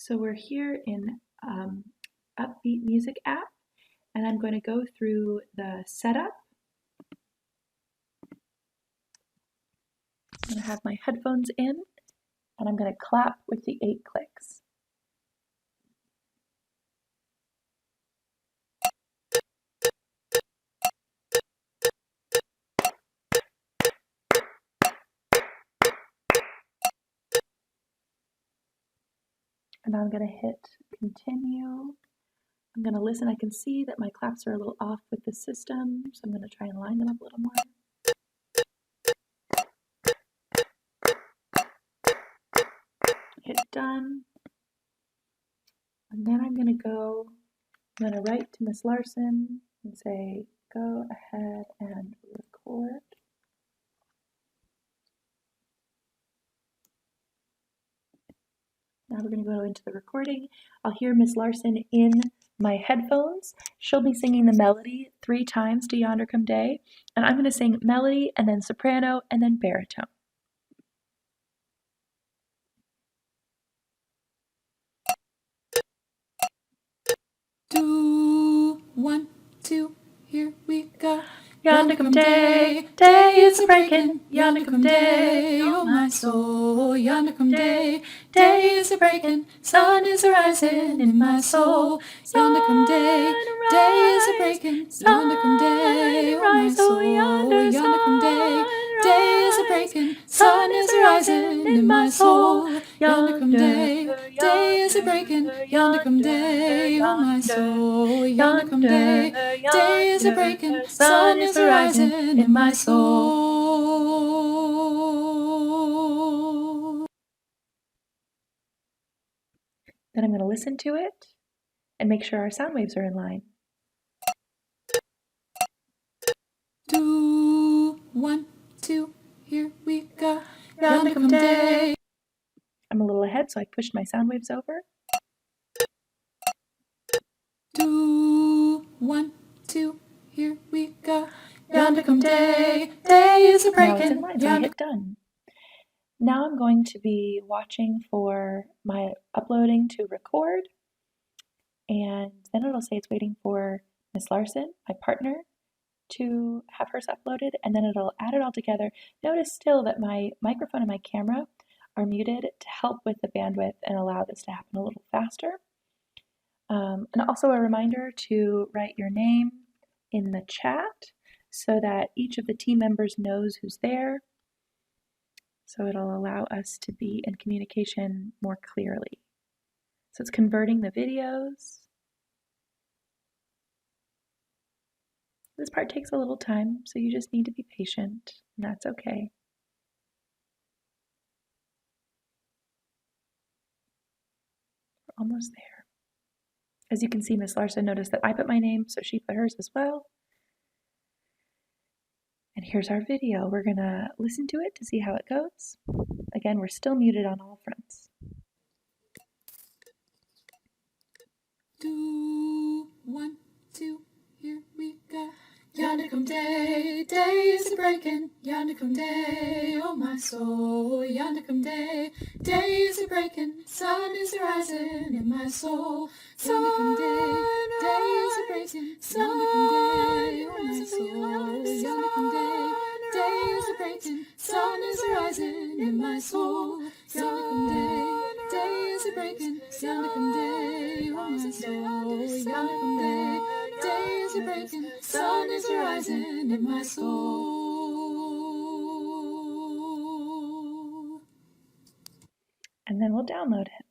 So we're here in Upbeat Music app, and I'm going to go through the setup. I'm going to have my headphones in, and I'm going to clap with the 8 clicks. And I'm going to hit continue. I'm going to listen. I can see that my claps are a little off with the system, so I'm going to try and line them up a little more. Hit done. And then I'm going to write to Miss Larson and say, go ahead and record. Now we're going to go into the recording. I'll hear Miss Larson in my headphones. She'll be singing the melody 3 times to Yonder Come Day, and I'm going to sing melody and then soprano and then baritone. Do 1, 2, here we go. Yonder come day, day is a breaking. Yonder come day, oh my soul. Yonder come day, day is a breaking. Sun is a rising in my soul. Yonder come day, day is a breaking. Yonder come day, oh my soul. Yonder come day, day is a breaking. Sun is a rising in my soul. Yonder come day, day is a breaking. Yonder come day, oh my soul. Yonder come day, day is a breaking. Sun is a rising in my soul. Then I'm going to listen to it and make sure our sound waves are in line. Do 1, 2, here we go. Yonder come day. I'm a little ahead, so I pushed my sound waves over. Do 1, 2, here we go. Yonder come day, day is a breaking. Now it's in line, so I hit done. Now I'm going to be watching for my uploading to record, and then it'll say it's waiting for Miss Larson, my partner, to have hers uploaded, and then it'll add it all together. Notice still that my microphone and my camera are muted to help with the bandwidth and allow this to happen a little faster. And also a reminder to write your name in the chat so that each of the team members knows who's there. So it'll allow us to be in communication more clearly. So it's converting the videos. This part takes a little time, so you just need to be patient, and that's okay. We're almost there. As you can see, Miss Larson noticed that I put my name, so she put hers as well. And here's our video. We're gonna listen to it to see how it goes. Again, we're still muted on all fronts. Do 1, 2, here we go. Yonder come day, day is a breaking. Yonder come day, oh my soul. Yonder come day, day is a breaking. Sun is a rising in my soul. Yonder come day, day is a breaking. Yonder come day, oh my soul. Yonder come day, day is a breaking. Sun is a rising in my soul. Yonder come day, day is a breaking. Yonder come day, oh my soul. Yonder come day, day is a breaking. Sun is a rising in my soul. And then we'll download it.